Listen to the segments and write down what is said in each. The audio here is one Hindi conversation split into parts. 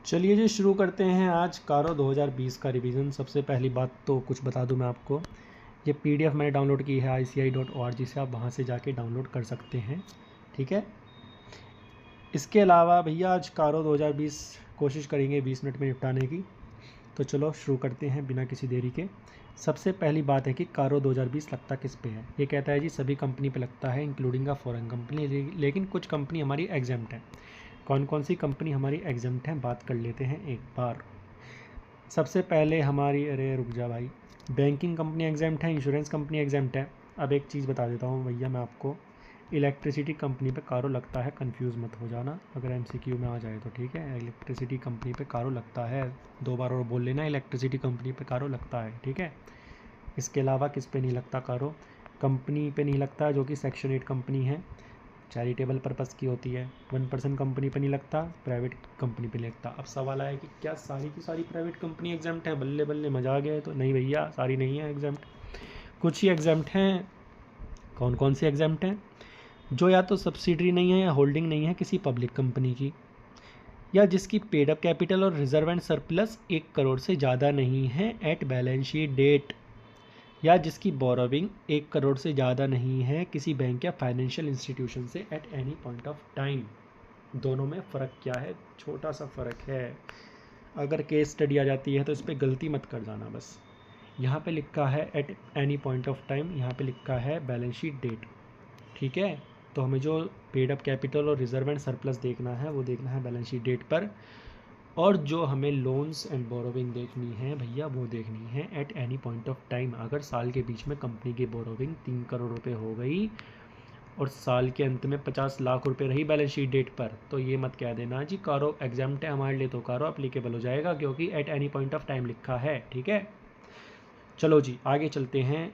चलिए जी शुरू करते हैं आज कारो 2020 का रिवीजन। सबसे पहली बात तो कुछ बता दूं मैं आपको, ये पीडीएफ मैंने डाउनलोड की है ICI.org से, आप वहां से जाके डाउनलोड कर सकते हैं। ठीक है। इसके अलावा भैया आज कारो 2020 कोशिश करेंगे 20 मिनट में निपटाने की। तो चलो शुरू करते हैं बिना किसी देरी के। सबसे पहली बात है कि कारो 2020 लगता किस पे है। ये कहता है जी सभी कंपनी पे लगता है इंक्लूडिंग अ फॉरेन कंपनी, लेकिन कुछ कंपनी हमारी एग्जेम्प्ट है। कौन कौन सी कंपनी हमारी एग्जेम्प्ट हैं बात कर लेते हैं एक बार। सबसे पहले हमारी, अरे रुक जा भाई, बैंकिंग कंपनी एग्जेम्प्ट है, इंश्योरेंस कंपनी एग्जेम्प्ट है। अब एक चीज़ बता देता हूँ भैया मैं आपको, इलेक्ट्रिसिटी कंपनी पे कारो लगता है, कंफ्यूज मत हो जाना अगर MCQ में आ जाए तो। ठीक है, इलेक्ट्रिसिटी कंपनी पे कारो लगता है, 2 बार और बोल लेना, इलेक्ट्रिसिटी कंपनी पे कारो लगता है। ठीक है। इसके अलावा किस पे नहीं लगता कारो, कंपनी पे नहीं लगता जो कि सेक्शन 8 कंपनी है, चैरिटेबल पर्पज़ की होती है। 1% कंपनी पे नहीं लगता, प्राइवेट कंपनी पे नहीं लगता। अब सवाल आया कि क्या सारी की सारी प्राइवेट कंपनी एग्जाम्प्ट है, बल्ले बल्ले मजा आ गया है। तो नहीं भैया, सारी नहीं है एग्जाम्प्ट, कुछ ही एग्जाम्प्ट हैं। कौन कौन सी एग्जाम्प्ट हैं, जो या तो सब्सिडरी नहीं है या होल्डिंग नहीं है किसी पब्लिक कंपनी की, या जिसकी पेड अप कैपिटल और रिजर्व एंड सरप्लस 1 करोड़ से ज़्यादा नहीं है एट बैलेंस शीट डेट, या जिसकी बोरोविंग 1 करोड़ से ज़्यादा नहीं है किसी बैंक या फाइनेंशियल इंस्टीट्यूशन से at any point of time. दोनों में फ़र्क क्या है, छोटा सा फ़र्क है। अगर केस स्टडी आ जाती है तो इस पर गलती मत कर जाना बस। यहाँ पे लिखा है at any point of time, यहाँ पे लिखा है बैलेंस शीट डेट। ठीक है, तो हमें जो पेड अप कैपिटल और रिजर्व एंड सरप्लस देखना है वो देखना है बैलेंस शीट डेट पर, और जो हमें लोन्स एंड बोरोविंग देखनी है भैया वो देखनी है at any point of time. अगर साल के बीच में कंपनी की बोरोविंग 3 करोड़ रुपए हो गई और साल के अंत में 50 लाख रुपए रही बैलेंस शीट डेट पर, तो ये मत कह देना जी कारो एग्जाम्प्ट है हमारे लिए, तो कारो अप्लीकेबल हो जाएगा क्योंकि at any point of time लिखा है। ठीक है, चलो जी आगे चलते हैं।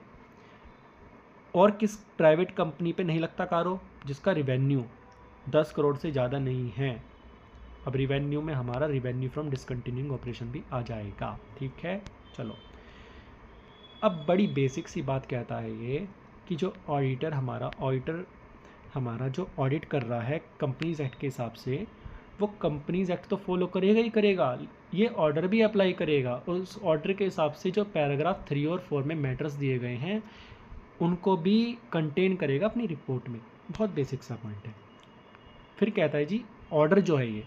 और किस प्राइवेट कंपनी पे नहीं लगता कारो, जिसका रिवेन्यू 10 करोड़ से ज़्यादा नहीं है। अब रिवेन्यू में हमारा रिवेन्यू फ्रॉम डिसकंटिन्यूइंग ऑपरेशन भी आ जाएगा। ठीक है, चलो अब बड़ी बेसिक सी बात कहता है ये कि जो ऑडिटर हमारा जो ऑडिट कर रहा है कंपनीज एक्ट के हिसाब से, वो कंपनीज एक्ट तो फॉलो करेगा ही करेगा, ये ऑर्डर भी अप्लाई करेगा, और उस ऑर्डर के हिसाब से जो पैराग्राफ 3 और 4 में मैटर्स दिए गए हैं उनको भी कंटेन करेगा अपनी रिपोर्ट में। बहुत बेसिक सा पॉइंट है। फिर कहता है जी ऑर्डर जो है, ये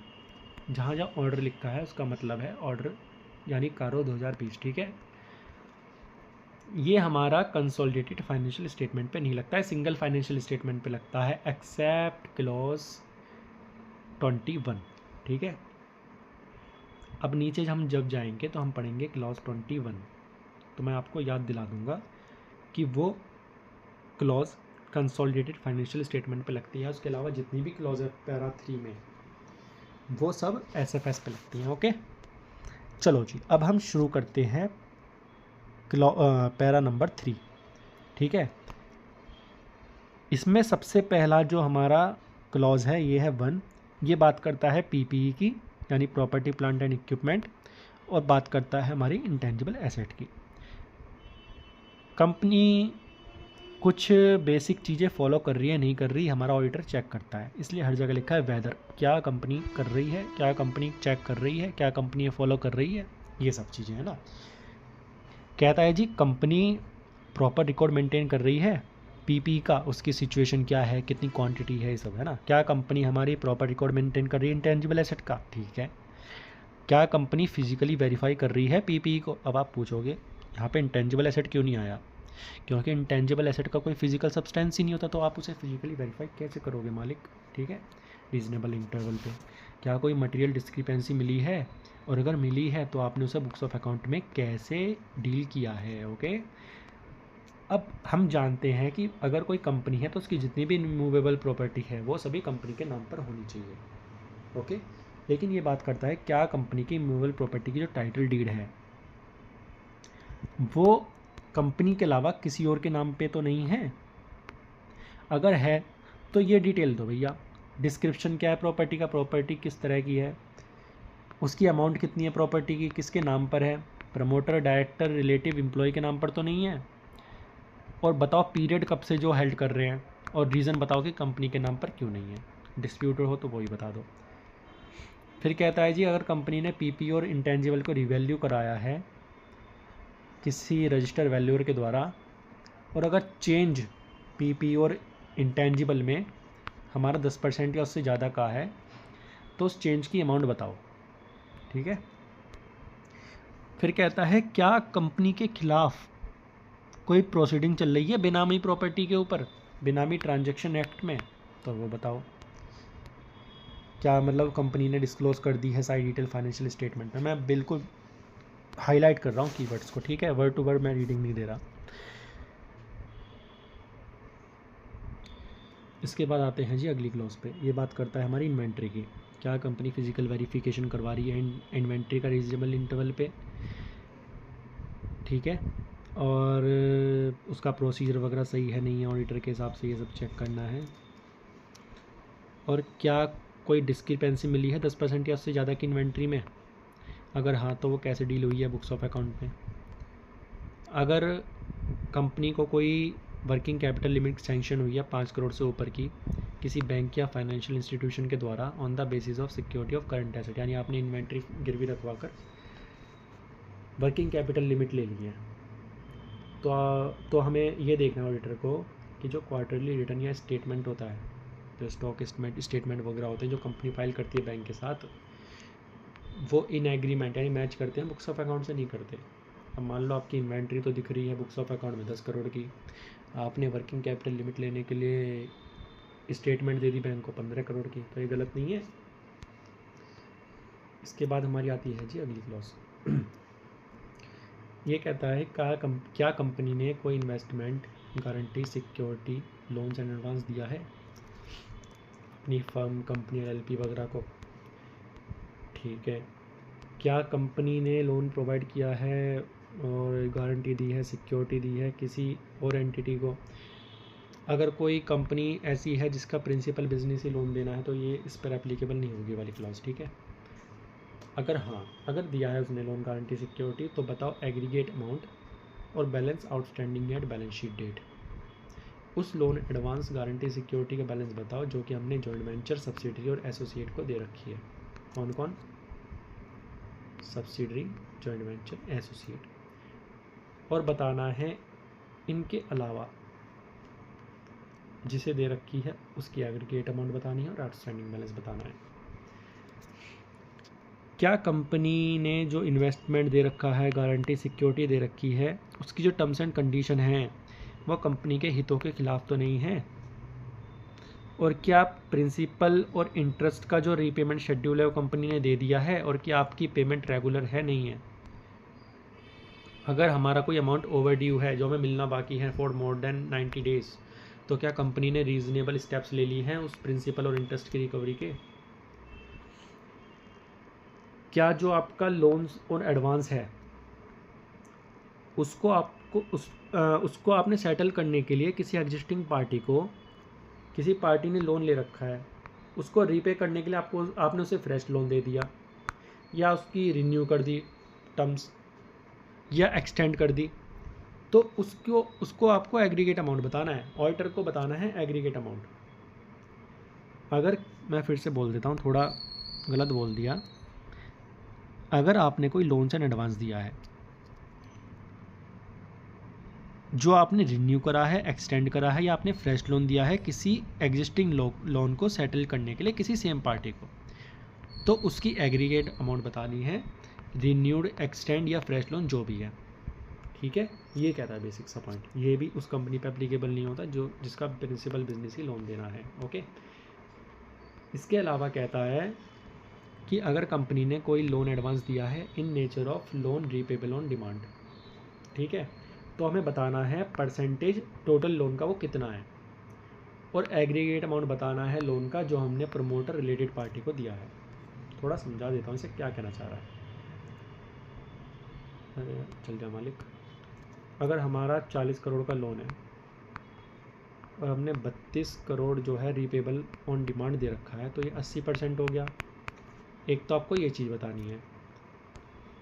जहाँ जहाँ ऑर्डर लिखा है उसका मतलब है ऑर्डर यानी कारो 2020। ठीक है, ये हमारा कंसोलिडेटेड फाइनेंशियल स्टेटमेंट पे नहीं लगता है, सिंगल फाइनेंशियल स्टेटमेंट पे लगता है एक्सेप्ट क्लॉज 21। ठीक है, अब नीचे हम जब जाएंगे तो हम पढ़ेंगे क्लॉज 21, तो मैं आपको याद दिला दूंगा कि वो क्लॉज कंसोलिडेटेड फाइनेंशियल स्टेटमेंट पे लगती है। उसके अलावा जितनी भी क्लॉज है पैरा 3 में वो सब SFS पे लगती हैं। ओके, चलो जी अब हम शुरू करते हैं पैरा नंबर 3। ठीक है, इसमें सबसे पहला जो हमारा क्लॉज है ये है 1। ये बात करता है PPE की यानी प्रॉपर्टी प्लांट एंड इक्विपमेंट, और बात करता है हमारी इंटेंजिबल एसेट की। कंपनी कुछ बेसिक चीज़ें फॉलो कर रही है नहीं कर रही, हमारा ऑडिटर चेक करता है, इसलिए हर जगह लिखा है वेदर, क्या कंपनी कर रही है, क्या कंपनी चेक कर रही है, क्या कंपनी फॉलो कर रही है, ये सब चीज़ें है ना। कहता है जी कंपनी प्रॉपर रिकॉर्ड मेंटेन कर रही है, PPE का उसकी सिचुएशन क्या है, कितनी क्वांटिटी है, ये सब है ना। क्या कंपनी हमारी प्रॉपर रिकॉर्ड मेंटेन कर रही है इंटेंजिबल एसेट का, ठीक है। क्या कंपनी फिजिकली वेरीफाई कर रही है PPE को। अब आप पूछोगे यहाँ पे इंटेंजिबल एसेट क्यों नहीं आया, क्योंकि इंटेंजिबल एसेट का कोई फिजिकल सब्सटेंस ही नहीं होता, तो आप उसे फिजिकली वेरीफाई कैसे करोगे मालिक। ठीक है, रीजनेबल इंटरवल पे क्या कोई मटेरियल डिस्क्रिपेंसी मिली है, और अगर मिली है तो आपने उसे बुक्स ऑफ अकाउंट में कैसे डील किया है। ओके, अब हम जानते हैं कि अगर कोई कंपनी है तो उसकी जितनी भी मूवेबल प्रॉपर्टी है वो सभी कंपनी के नाम पर होनी चाहिए। ओके, लेकिन ये बात करता है क्या कंपनी की मूवेबल प्रॉपर्टी की जो टाइटल डीड है वो कंपनी के अलावा किसी और के नाम पे तो नहीं है। अगर है तो ये डिटेल दो भैया, डिस्क्रिप्शन क्या है प्रॉपर्टी का, प्रॉपर्टी किस तरह की है, उसकी अमाउंट कितनी है प्रॉपर्टी की, किसके नाम पर है, प्रमोटर डायरेक्टर रिलेटिव एम्प्लॉय के नाम पर तो नहीं है, और बताओ पीरियड कब से जो हेल्ड कर रहे हैं, और रीज़न बताओ कि कंपनी के नाम पर क्यों नहीं है। डिस्प्यूट हो तो वही बता दो। फिर कहता है जी, अगर कंपनी ने पीपी और इंटेंजिबल को रिवैल्यू कराया है किसी रजिस्टर वैल्यूअर के द्वारा, और अगर चेंज पीपी और इंटेंजिबल में हमारा 10% या उससे ज़्यादा का है तो उस चेंज की अमाउंट बताओ। ठीक है। फिर कहता है, क्या कंपनी के खिलाफ कोई प्रोसीडिंग चल रही है बेनामी प्रॉपर्टी के ऊपर, बेनामी ट्रांजैक्शन एक्ट में, तो वो बताओ। क्या मतलब कंपनी ने डिस्क्लोज कर दी है सारी डिटेल फाइनेंशियल स्टेटमेंट में। मैं बिल्कुल हाईलाइट कर रहा हूँ कीवर्ड्स को, ठीक है, वर्ड टू वर्ड मैं रीडिंग नहीं दे रहा। इसके बाद आते हैं जी अगली क्लॉज पे। ये बात करता है हमारी इन्वेंट्री की। क्या कंपनी फिजिकल वेरिफिकेशन करवा रही है इन्वेंट्री का रीजनेबल इंटरवल पे, ठीक है, और उसका प्रोसीजर वगैरह सही है नहीं है ऑडिटर के हिसाब से, ये सब चेक करना है। और क्या कोई डिस्क्रिपेंसी मिली है 10% या उससे ज़्यादा की इन्वेंट्री में, अगर हाँ तो वो कैसे डील हुई है बुक्स ऑफ अकाउंट में। अगर कंपनी को कोई वर्किंग कैपिटल लिमिट सैंक्शन हुई है 5 करोड़ से ऊपर की किसी बैंक या फाइनेंशियल इंस्टीट्यूशन के द्वारा on the basis of security of current asset, यानी आपने इन्वेंट्री गिरवी रखवा कर वर्किंग कैपिटल लिमिट ले ली है, तो हमें ये देखना है ऑडिटर को कि जो क्वार्टरली रिटर्न या स्टेटमेंट होता है, जो स्टॉक स्टेटमेंट वगैरह होते हैं जो कंपनी फाइल करती है बैंक के साथ, वो इन एग्रीमेंट यानी मैच करते हैं, बुक्स ऑफ अकाउंट से नहीं करते। अब मान लो आपकी इन्वेंट्री तो दिख रही है बुक्स ऑफ अकाउंट में 10 करोड़ की, आपने वर्किंग कैपिटल लिमिट लेने के लिए स्टेटमेंट दे दी बैंक को 15 करोड़ की, तो ये गलत नहीं है। इसके बाद हमारी आती है जी अगली क्लॉज। ये कहता है क्या कंपनी ने कोई investment guarantee security loans and advance दिया है अपनी फर्म कंपनी एलएलपी वगैरह को, ठीक है। क्या कंपनी ने लोन प्रोवाइड किया है और गारंटी दी है, सिक्योरिटी दी है किसी और एंटिटी को। अगर कोई कंपनी ऐसी है जिसका प्रिंसिपल बिजनेस ही लोन देना है तो ये इस पर एप्लीकेबल नहीं होगी वाली क्लॉज, ठीक है। अगर हाँ, अगर दिया है उसने लोन गारंटी सिक्योरिटी तो बताओ एग्रीगेट अमाउंट और balance outstanding at balance sheet date. उस लोन एडवांस गारंटी सिक्योरिटी का बैलेंस बताओ जो कि हमने जॉइंट वेंचर सब्सिडरी और एसोसिएट को दे रखी है। कौन कौन? Subsidiary, joint venture, associate. और बताना है इनके अलावा जिसे दे रखी है उसकी एग्रीगेट अमाउंट बतानी है और आउटस्टैंडिंग बैलेंस बताना है। क्या कंपनी ने जो इन्वेस्टमेंट दे रखा है, गारंटी सिक्योरिटी दे रखी है, उसकी जो टर्म्स एंड कंडीशन हैं वो कंपनी के हितों के खिलाफ तो नहीं है। और क्या प्रिंसिपल और इंटरेस्ट का जो रीपेमेंट शेड्यूल है वो कंपनी ने दे दिया है, और क्या आपकी पेमेंट रेगुलर है नहीं है। अगर हमारा कोई अमाउंट ओवर ड्यू है जो हमें मिलना बाकी है फॉर मोर देन 90 डेज, तो क्या कंपनी ने रीजनेबल स्टेप्स ले लिए हैं उस प्रिंसिपल और इंटरेस्ट की रिकवरी के। क्या जो आपका लोन्स और एडवांस है उसको आपने सेटल करने के लिए किसी एग्जिस्टिंग पार्टी को, किसी पार्टी ने लोन ले रखा है, उसको रीपे करने के लिए आपने उसे फ्रेश लोन दे दिया या उसकी रिन्यू कर दी टर्म्स या एक्सटेंड कर दी, तो उसको आपको एग्रीगेट अमाउंट बताना है, ऑडिटर को बताना है एग्रीगेट अमाउंट। अगर मैं फिर से बोल देता हूँ, थोड़ा गलत बोल दिया। अगर आपने कोई लोन्स एंड एडवांस दिया है जो आपने रिन्यू करा है, एक्सटेंड करा है, या आपने फ्रेश लोन दिया है किसी एग्जिस्टिंग लोन को सेटल करने के लिए किसी सेम पार्टी को, तो उसकी एग्रीगेट अमाउंट बतानी है, रिन्यूड, एक्सटेंड या फ्रेश लोन जो भी है, ठीक है। ये कहता है बेसिक सा पॉइंट। ये भी उस कंपनी पे एप्लीकेबल नहीं होता जिसका प्रिंसिपल बिजनेस ही लोन देना है, ओके। इसके अलावा कहता है कि अगर कंपनी ने कोई लोन एडवांस दिया है in nature of loan repayable on demand, ठीक है, तो हमें बताना है परसेंटेज टोटल लोन का वो कितना है, और एग्रीगेट अमाउंट बताना है लोन का जो हमने प्रमोटर रिलेटेड पार्टी को दिया है। थोड़ा समझा देता हूँ इसे क्या कहना चाह रहा है। अरे चल जा मालिक। अगर हमारा 40 करोड़ का लोन है और हमने 32 करोड़ जो है रीपेबल ऑन डिमांड दे रखा है, तो ये 80% हो गया। एक तो आपको ये चीज़ बतानी है,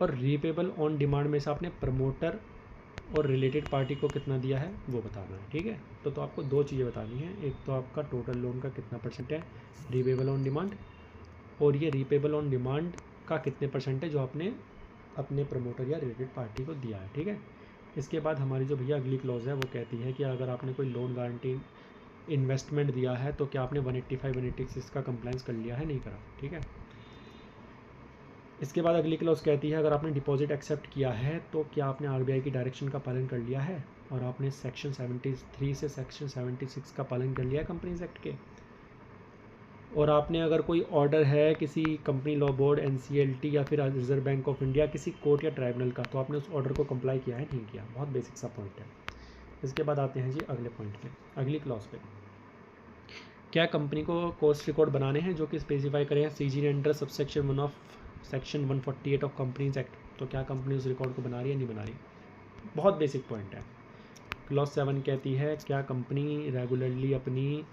और रीपेबल ऑन डिमांड में से आपने प्रमोटर और रिलेटेड पार्टी को कितना दिया है वो बताना है, ठीक है। तो आपको दो चीज़ें बतानी है, एक तो आपका टोटल लोन का कितना परसेंट है रीपेबल ऑन डिमांड, और ये रीपेबल ऑन डिमांड का कितने % है जो आपने अपने प्रमोटर या रिलेटेड पार्टी को दिया है, ठीक है। इसके बाद हमारी जो भैया अगली क्लॉज है वो कहती है कि अगर आपने कोई लोन गारंटी इन्वेस्टमेंट दिया है तो क्या आपने 185 186 का कंप्लाइंस कर लिया है, नहीं करा, ठीक है। इसके बाद अगली क्लॉज कहती है अगर आपने डिपॉजिट एक्सेप्ट किया है तो क्या आपने आरबीआई की डायरेक्शन का पालन कर लिया है और आपने सेक्शन 73 से सेक्शन 76 का पालन कर लिया है कंपनीज एक्ट के, और आपने अगर कोई ऑर्डर है किसी कंपनी लॉ बोर्ड, एनसीएलटी या फिर रिजर्व बैंक ऑफ इंडिया, किसी कोर्ट या ट्राइब्यूनल का, तो आपने उस ऑर्डर को कंप्लाई किया है, नहीं किया। बहुत बेसिक सा पॉइंट है। इसके बाद आते हैं जी अगले पॉइंट पे, अगली क्लॉज पे। क्या कंपनी को कॉस्ट रिकॉर्ड बनाने हैं जो कि स्पेसिफाई करें CG under subsection 1 of section 148 of companies act, तो क्या कंपनी उस रिकॉर्ड को बना रही है, नहीं बना रही। बहुत बेसिक पॉइंट है। क्लॉज 7 कहती है क्या कंपनी रेगुलरली अपनी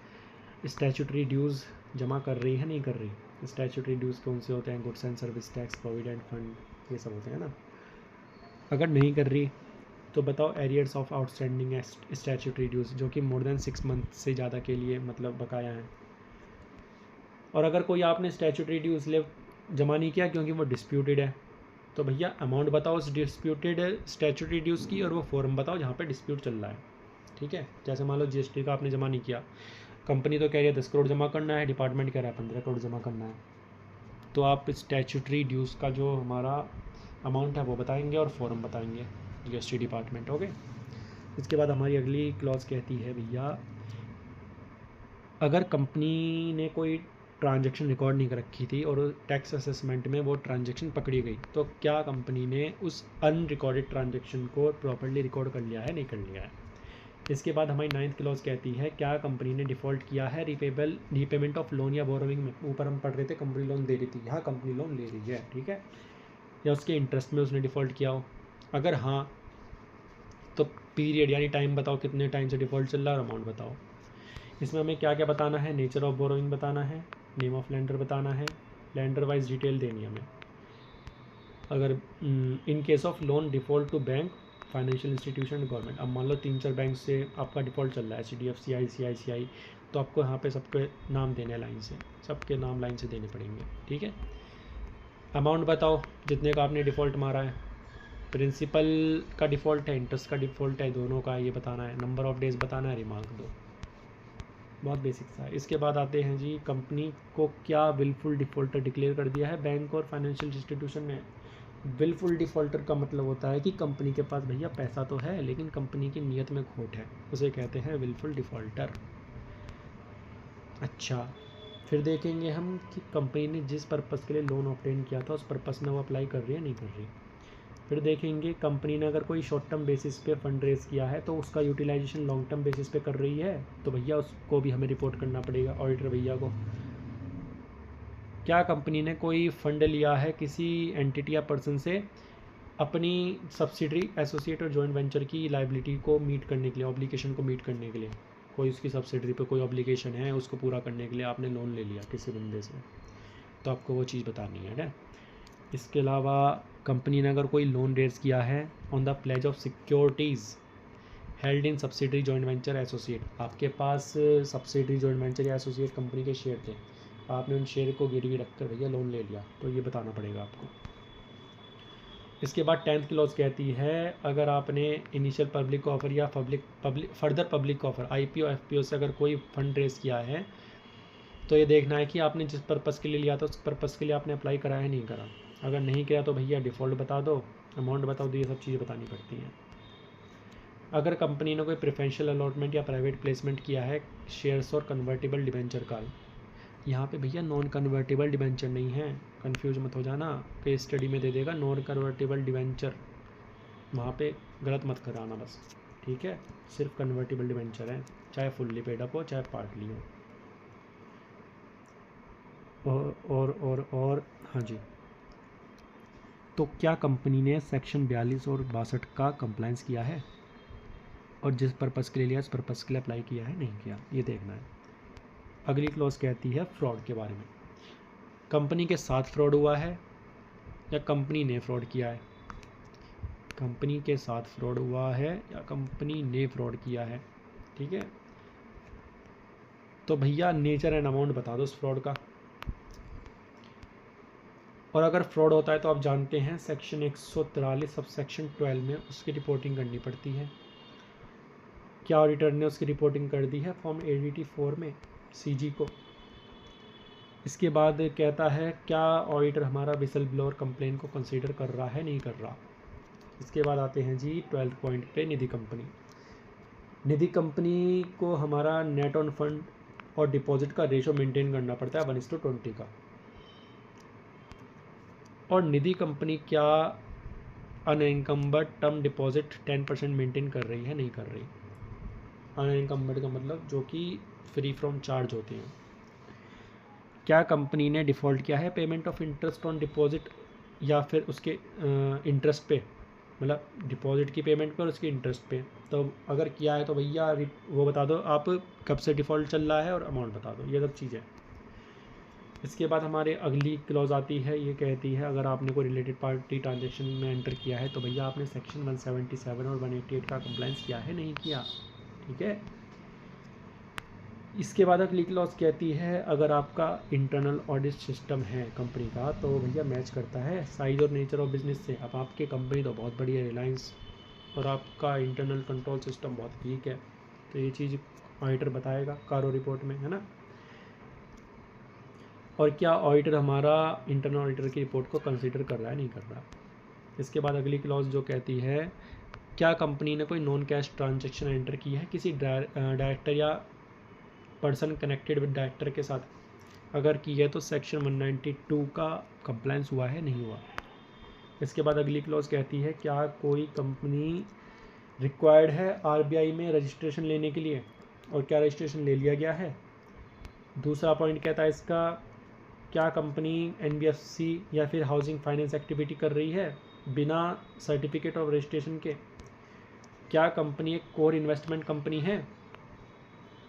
स्टैट्यूटरी ड्यूज़ जमा कर रही है, नहीं कर रही। स्टैट्यूटरी ड्यूज़ कौन से होते हैं, goods and service tax, provident fund, ये सब होते हैं ना। अगर नहीं कर रही तो बताओ एरियर्स ऑफ आउटस्टैंडिंग स्टैट्यूटरी ड्यूज़ जो कि मोर देन 6 मंथ से ज़्यादा के लिए मतलब बकाया है। और अगर कोई आपने स्टैट्यूटरी ड्यूज़ ले जमा नहीं किया क्योंकि वो डिस्प्यूटेड है, तो भैया अमाउंट बताओ उस डिस्प्यूटेड स्टैट्यूटरी ड्यूज़ की और वो फॉर्म बताओ जहाँ पे डिस्प्यूट चल रहा है, ठीक है। जैसे मान लो जीएसटी का आपने जमा नहीं किया, कंपनी तो कह रही है 10 करोड़ जमा करना है, डिपार्टमेंट कह रहा है 15 करोड़ जमा करना है, तो आप स्टैट्यूटरी ड्यूज़ का जो हमारा अमाउंट है वो बताएंगे और फॉर्म बताएंगे जीएसटी डिपार्टमेंट, ओके। इसके बाद हमारी अगली क्लॉज कहती है भैया अगर कंपनी ने कोई ट्रांजैक्शन रिकॉर्ड नहीं कर रखी थी और टैक्स असेसमेंट में वो ट्रांजैक्शन पकड़ी गई, तो क्या कंपनी ने उस अनरिकॉर्डेड ट्रांजैक्शन को प्रॉपर्ली रिकॉर्ड कर लिया है, नहीं कर लिया है। इसके बाद हमारी 9th क्लॉज कहती है क्या कंपनी ने डिफ़ॉल्ट किया है रीपेमेंट ऑफ लोन या बोरोइंग में। ऊपर हम पढ़ रहे थे कंपनी लोन दे रही थी, यहाँ कंपनी लोन ले रही है, ठीक है, या उसके इंटरेस्ट में उसने डिफ़ॉल्ट किया हो। अगर हाँ तो पीरियड यानी टाइम बताओ, कितने टाइम से डिफ़ॉल्ट चल रहा है और अमाउंट बताओ। इसमें हमें क्या क्या बताना है, नेचर ऑफ बोरोइंग बताना है, नेम ऑफ लेंडर बताना है, लेंडर वाइज डिटेल देनी है हमें। अगर in case of loan default to bank, financial institution, government. अब मान लो 3-4 बैंक से आपका डिफ़ॉल्ट चल रहा है, HDFC, ICICI, तो आपको यहाँ पे सबके नाम देने हैं लाइन से, सबके नाम लाइन से देने पड़ेंगे, ठीक है। अमाउंट बताओ जितने का आपने डिफ़ॉल्ट मारा है, प्रिंसिपल का डिफ़ॉल्ट है, इंटरेस्ट का डिफ़ॉल्ट है, दोनों का ये बताना है, नंबर ऑफ डेज बताना है, रिमार्क दो। बहुत बेसिक सा है। इसके बाद आते हैं जी कंपनी को क्या विलफुल डिफ़ॉल्टर डिक्लेयर कर दिया है बैंक और फाइनेंशियल इंस्टीट्यूशन ने। विलफुल डिफ़ॉल्टर का मतलब होता है कि कंपनी के पास भैया पैसा तो है लेकिन कंपनी की नीयत में खोट है, उसे कहते हैं विलफुल डिफ़ॉल्टर। अच्छा, फिर देखेंगे हम कि कंपनी ने जिस पर्पज़ के लिए लोन ऑब्टेन किया था उस पर्पज़ में वो अप्लाई कर रही है, नहीं कर रही। फिर देखेंगे कंपनी ने अगर कोई शॉर्ट टर्म बेसिस पे फंड रेज़ किया है तो उसका यूटिलाइजेशन लॉन्ग टर्म बेसिस पे कर रही है, तो भैया उसको भी हमें रिपोर्ट करना पड़ेगा ऑडिटर भैया को। क्या कंपनी ने कोई फंड लिया है किसी एंटिटी या पर्सन से अपनी सब्सिडरी, एसोसिएट और जॉइंट वेंचर की लाइबिलिटी को मीट करने के लिए, ऑब्लिगेशन को मीट करने के लिए, कोई उसकी सब्सिडरी पे कोई ऑब्लिगेशन है उसको पूरा करने के लिए आपने लोन ले लिया किसी बंदे से, तो आपको वो चीज़ बतानी है ना। इसके अलावा कंपनी ने अगर कोई लोन रेज किया है on the pledge of securities held in subsidiary joint venture associate, आपके पास सब्सिडरी जॉइंट वेंचर या एसोसिएट कंपनी के शेयर थे, आपने उन शेयर को गिरवी रखकर भैया लोन ले लिया, तो ये बताना पड़ेगा आपको। इसके बाद 10th क्लॉज कहती है अगर आपने इनिशियल पब्लिक ऑफर या further public offer IPO FPO से अगर कोई फंड रेज किया है तो ये देखना है कि आपने जिस पर्पज़ के लिए लिया था उस पर्पज़ के लिए आपने अप्लाई करा है, नहीं करा। अगर नहीं किया तो भैया डिफ़ॉल्ट बता दो, अमाउंट बताओ दो, ये सब चीज़ें बतानी पड़ती हैं। अगर कंपनी ने कोई प्रेफरेंशियल अलॉटमेंट या प्राइवेट प्लेसमेंट किया है शेयर्स और कन्वर्टेबल डिबेंचर का, यहाँ पे भैया नॉन कन्वर्टेबल डिबेंचर नहीं है, कंफ्यूज मत हो जाना, केस स्टडी में दे देगा नॉन कन्वर्टेबल डिबेंचर, वहाँ पे गलत मत कराना बस, ठीक है। सिर्फ कन्वर्टेबल डिबेंचर है, चाहे फुल्ली पेड अप हो चाहे पार्टली हो। और हाँ जी, तो क्या कंपनी ने सेक्शन 42 और 62 का कंप्लायंस किया है और जिस पर्पज़ के लिए लिया उस पर्पज़ के लिए अप्लाई किया है, नहीं किया, ये देखना है। अगली क्लॉज कहती है फ्रॉड के बारे में, कंपनी के साथ फ्रॉड हुआ है या कंपनी ने फ्रॉड किया है। कंपनी के साथ फ्रॉड हुआ है या कंपनी ने फ्रॉड किया है, ठीक है। तो भैया नेचर एंड अमाउंट बता दो उस फ्रॉड का। और अगर फ्रॉड होता है तो आप जानते हैं सेक्शन 143 सब सेक्शन 12 में उसकी रिपोर्टिंग करनी पड़ती है। क्या ऑडिटर ने उसकी रिपोर्टिंग कर दी है फॉर्म ADT 4 में CG को। इसके बाद कहता है क्या ऑडिटर हमारा विसल ब्लोअर कंप्लेन को कंसीडर कर रहा है, नहीं कर रहा। इसके बाद आते हैं जी 12th पॉइंट पे, निधि कंपनी। निधि कंपनी को हमारा नेट ऑन फंड और डिपॉजिट का रेशो मेंटेन करना पड़ता है 1:20 का। और निधि कंपनी क्या अनइनकम्बर्ड टर्म डिपॉजिट 10% मेंटेन कर रही है, नहीं कर रही। अनइनकम्बर्ड का मतलब जो कि फ्री फ्रॉम चार्ज होते हैं। क्या कंपनी ने डिफ़ॉल्ट किया है payment of interest on deposit या फिर उसके इंटरेस्ट पे, मतलब डिपॉजिट की पेमेंट पर उसके इंटरेस्ट पे। तो अगर किया है तो भैया वो बता दो आप कब से डिफ़ॉल्ट चल रहा है और अमाउंट बता दो, ये सब चीज़ें। इसके बाद हमारे अगली क्लॉज आती है, ये कहती है अगर आपने कोई रिलेटेड पार्टी ट्रांजैक्शन में एंटर किया है तो भैया आपने सेक्शन 177 और 188 का कंप्लायंस किया है, नहीं किया, ठीक है। इसके बाद अगली क्लॉज कहती है अगर आपका इंटरनल ऑडिट सिस्टम है कंपनी का तो भैया मैच करता है साइज़ और नेचर ऑफ बिजनेस से। अब आपकी कंपनी तो बहुत बड़ी है रिलायंस, और आपका इंटरनल कंट्रोल सिस्टम बहुत वीक है, तो ये चीज़ ऑडिटर बताएगा कारो रिपोर्ट में, है ना। और क्या ऑडिटर हमारा इंटरनल ऑडिटर की रिपोर्ट को कंसीडर कर रहा है, नहीं कर रहा। इसके बाद अगली क्लॉज जो कहती है क्या कंपनी ने कोई नॉन कैश ट्रांजैक्शन एंटर की है किसी डायरेक्टर या पर्सन कनेक्टेड विद डायरेक्टर के साथ। अगर की है तो सेक्शन 192 का कंप्लायंस हुआ है, नहीं हुआ। इसके बाद अगली क्लॉज कहती है क्या कोई कंपनी रिक्वायर्ड है RBI में रजिस्ट्रेशन लेने के लिए, और क्या रजिस्ट्रेशन ले लिया गया है। दूसरा पॉइंट कहता है इसका क्या कंपनी NBFC या फिर हाउसिंग फाइनेंस एक्टिविटी कर रही है बिना सर्टिफिकेट ऑफ रजिस्ट्रेशन के। क्या कंपनी एक कोर इन्वेस्टमेंट कंपनी है,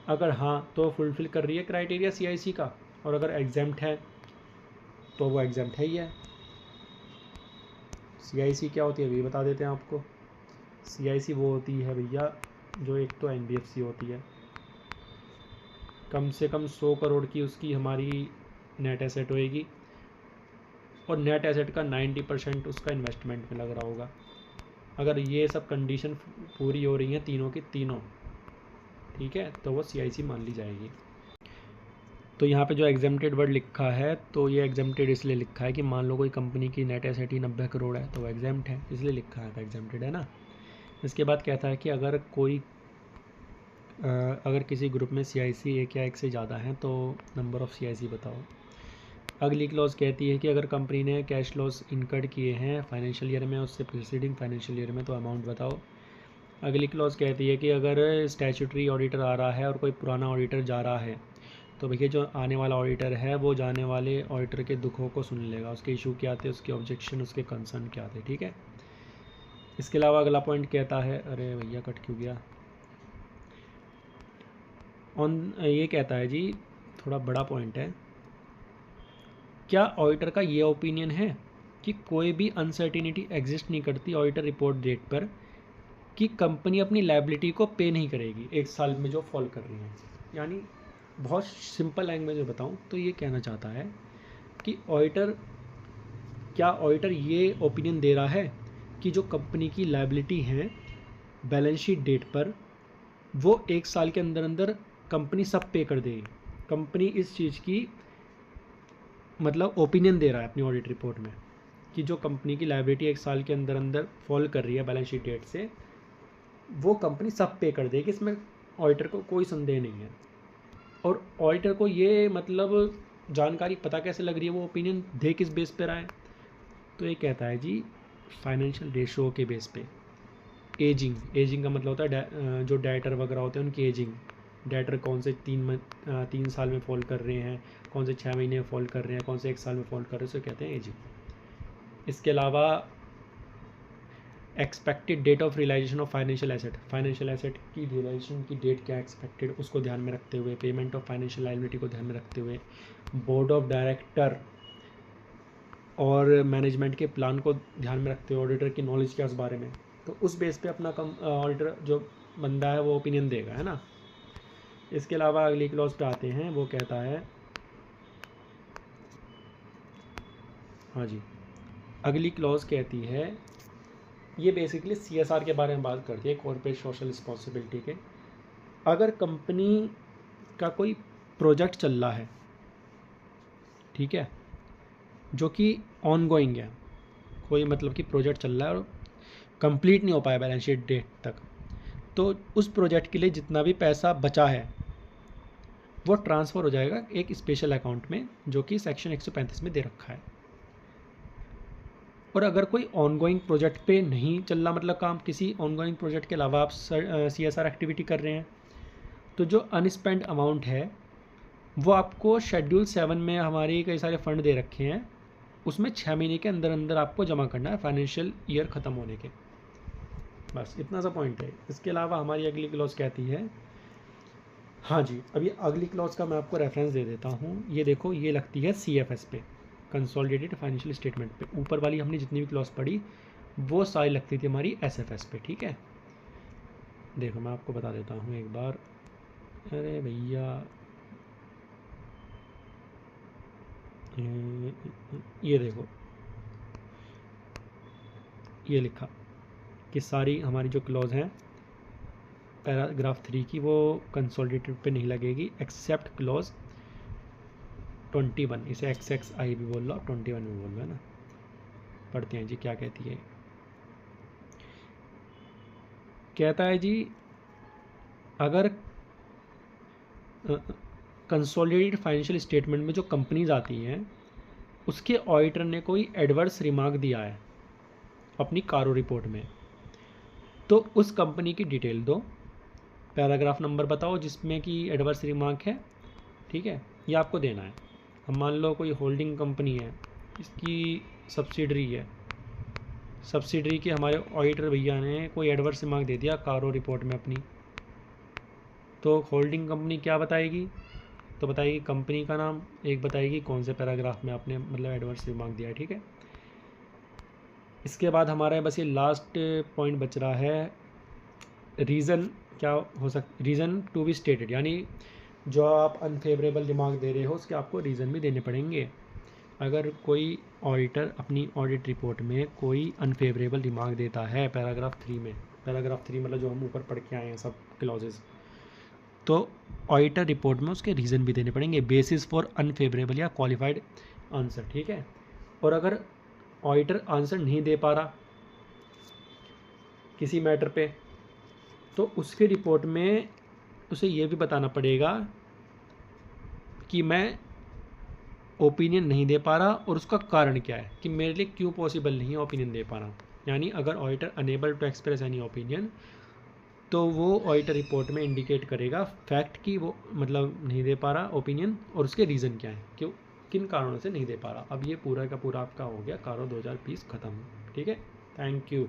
अगर हाँ तो फुलफिल कर रही है क्राइटेरिया CIC का, और अगर एग्जाम्प्ट है तो वो एग्जाम्प्ट है ही है। CIC क्या होती है अभी बता देते हैं आपको। CIC वो होती है भैया जो एक तो NBFC होती है, कम से कम 100 करोड़ की उसकी हमारी नेट एसेट होएगी, और नेट एसेट का 90% उसका इन्वेस्टमेंट में लग रहा होगा। अगर ये सब कंडीशन पूरी हो रही हैं तीनों की तीनों, ठीक है, तो वो CIC मान ली जाएगी। तो यहाँ पे जो एग्जेम्प्टेड वर्ड लिखा है तो ये एग्जेम्प्टेड इसलिए लिखा है कि मान लो कोई कंपनी की नेट एसेट ही 90 करोड़ है तो वो एग्जेम्प्ट है, इसलिए लिखा है एग्जेम्प्टेड, है ना। इसके बाद कहता है कि अगर किसी ग्रुप में CIC एक या एक से ज़्यादा हैं तो नंबर ऑफ़ CIC बताओ। अगली क्लॉज कहती है कि अगर कंपनी ने कैश लॉस इनकर्ड किए हैं फाइनेंशियल ईयर में, उससे प्रीसीडिंग फाइनेंशियल ईयर में, तो अमाउंट बताओ। अगली क्लॉज कहती है कि अगर स्टैट्यूटरी ऑडिटर आ रहा है और कोई पुराना ऑडिटर जा रहा है तो भैया जो आने वाला ऑडिटर है वो जाने वाले ऑडिटर के दुखों को सुन लेगा, उसके इशू क्या थे, उसके ऑब्जेक्शन, उसके कंसर्न क्या थे, ठीक है। इसके अलावा अगला पॉइंट कहता है, अरे भैया कट क्यों गया, ये कहता है जी थोड़ा बड़ा पॉइंट है, क्या ऑडिटर का ये ओपिनियन है कि कोई भी अनसर्टिनिटी एग्जिस्ट नहीं करती ऑडिटर रिपोर्ट डेट पर कि कंपनी अपनी लायबिलिटी को पे नहीं करेगी 1 साल में जो फॉल कर रही है। यानी बहुत सिंपल लैंग्वेज में बताऊं तो ये कहना चाहता है कि ऑडिटर ये ओपिनियन दे रहा है कि जो कंपनी की लायबिलिटी है बैलेंस शीट डेट पर वो 1 साल के अंदर अंदर कंपनी सब पे कर देगी। कंपनी इस चीज़ की मतलब ओपिनियन दे रहा है अपनी ऑडिट रिपोर्ट में कि जो कंपनी की लायबिलिटी 1 साल के अंदर अंदर फॉल कर रही है बैलेंस शीट डेट से, वो कंपनी सब पे कर देगी, इसमें ऑडिटर को कोई संदेह नहीं है। और ऑडिटर को ये मतलब जानकारी पता कैसे लग रही है, वो ओपिनियन दे किस बेस पे रहा है, तो ये कहता है जी फाइनेंशियल रेशो के बेस पे। एजिंग का मतलब होता है जो डायरेक्टर वगैरह होते हैं उनकी एजिंग, डायरेक्टर कौन से 3 साल में फॉल कर रहे हैं, कौन से 6 महीने में फॉल कर रहे हैं, कौन से 1 साल में फॉल कर रहे हैं, उसे कहते हैं एजिंग। इसके अलावा expected date of realisation of financial asset की रियलाइजेशन की डेट क्या एक्सपेक्टेड, उसको ध्यान में रखते हुए, पेमेंट ऑफ फाइनेंशियल लायबिलिटी को ध्यान में रखते हुए, बोर्ड ऑफ डायरेक्टर और मैनेजमेंट के प्लान को ध्यान में रखते हुए, ऑडिटर की नॉलेज क्या उस बारे में, तो उस बेस पे अपना ऑडिटर जो बंदा है वो ओपिनियन देगा, है ना। इसके अलावा अगली क्लॉज पे आते हैं, वो कहता है हाँ जी, अगली क्लॉज कहती है, ये बेसिकली CSR के बारे में बात करती है, कॉर्पोरेट सोशल रिस्पॉन्सिबिलिटी के। अगर कंपनी का कोई प्रोजेक्ट चल रहा है, ठीक है, जो कि ऑनगोइंग है, कोई मतलब कि प्रोजेक्ट चल रहा है और कंप्लीट नहीं हो पाया बैलेंस शीट डेट तक, तो उस प्रोजेक्ट के लिए जितना भी पैसा बचा है वो ट्रांसफ़र हो जाएगा एक स्पेशल अकाउंट में, जो कि सेक्शन 135 में दे रखा है। और अगर कोई ऑनगोइंग प्रोजेक्ट पे नहीं चल रहा, मतलब काम किसी ऑनगोइंग प्रोजेक्ट के अलावा आप CSR एक्टिविटी कर रहे हैं, तो जो अनस्पेंड अमाउंट है वो आपको शेड्यूल 7 में हमारी कई सारे फंड दे रखे हैं, उसमें 6 महीने के अंदर अंदर आपको जमा करना है फाइनेंशियल ईयर ख़त्म होने के। बस इतना सा पॉइंट है। इसके अलावा हमारी अगली क्लॉज कहती है, हाँ जी, अभी अगली क्लॉज का मैं आपको रेफरेंस दे देता हूँ। ये देखो, ये लगती है CFS पे, कंसोलिडेटेड फाइनेंशियल स्टेटमेंट पे। ऊपर वाली हमने जितनी भी क्लॉज पढ़ी वो सारी लगती थी हमारी SFS पे, ठीक है। देखो मैं आपको बता देता हूँ एक बार, अरे भैया ये देखो, ये लिखा कि सारी हमारी जो क्लॉज हैं पैराग्राफ 3 की वो कंसोलिडेटेड पे नहीं लगेगी, एक्सेप्ट क्लॉज 21, इसे XXI भी बोल लो, 21 भी बोल लो, है ना। पढ़ते हैं जी क्या कहती है। कहता है जी, अगर कंसोलिडेटेड फाइनेंशियल स्टेटमेंट में जो कंपनीज आती हैं उसके ऑडिटर ने कोई एडवर्स रिमार्क दिया है अपनी कारो रिपोर्ट में, तो उस कंपनी की डिटेल दो, पैराग्राफ नंबर बताओ जिसमें कि एडवर्स रिमार्क है, ठीक है, ये आपको देना है। हम मान लो कोई होल्डिंग कंपनी है, इसकी सब्सिडरी है, सब्सिडरी के हमारे ऑडिटर भैया ने कोई एडवर्स रिमार्क दे दिया कारो रिपोर्ट में अपनी, तो होल्डिंग कंपनी क्या बताएगी, तो बताएगी कंपनी का नाम, एक बताएगी कौन से पैराग्राफ में आपने मतलब एडवर्स रिमार्क दिया है, ठीक है। इसके बाद हमारा बस ये लास्ट पॉइंट बच रहा है, रीज़न क्या रीज़न टू बी स्टेटेड, यानी जो आप अनफेवरेबल रिमार्क दे रहे हो उसके आपको रीज़न भी देने पड़ेंगे। अगर कोई ऑडिटर अपनी ऑडिट रिपोर्ट में कोई अनफेवरेबल रिमार्क देता है पैराग्राफ 3 में, पैराग्राफ 3 मतलब जो हम ऊपर पढ़ के आए हैं सब क्लॉजेज, तो ऑडिटर रिपोर्ट में उसके रीज़न भी देने पड़ेंगे, बेसिस फॉर अनफेवरेबल या क्वालिफाइड आंसर, ठीक है। और अगर ऑडिटर आंसर नहीं दे पा रहा किसी मैटर पे, तो उसके रिपोर्ट में उसे ये भी बताना पड़ेगा कि मैं ओपिनियन नहीं दे पा रहा और उसका कारण क्या है, कि मेरे लिए क्यों पॉसिबल नहीं है ओपिनियन दे पा रहा। यानी अगर auditor unable to express any opinion, तो वो ऑडिटर रिपोर्ट में इंडिकेट करेगा फैक्ट कि वो मतलब नहीं दे पा रहा ओपिनियन और उसके रीज़न क्या है, क्यों किन कारणों से नहीं दे पा रहा। अब ये पूरा का पूरा आपका हो गया कारो 2020 ख़त्म, ठीक है। Thank you.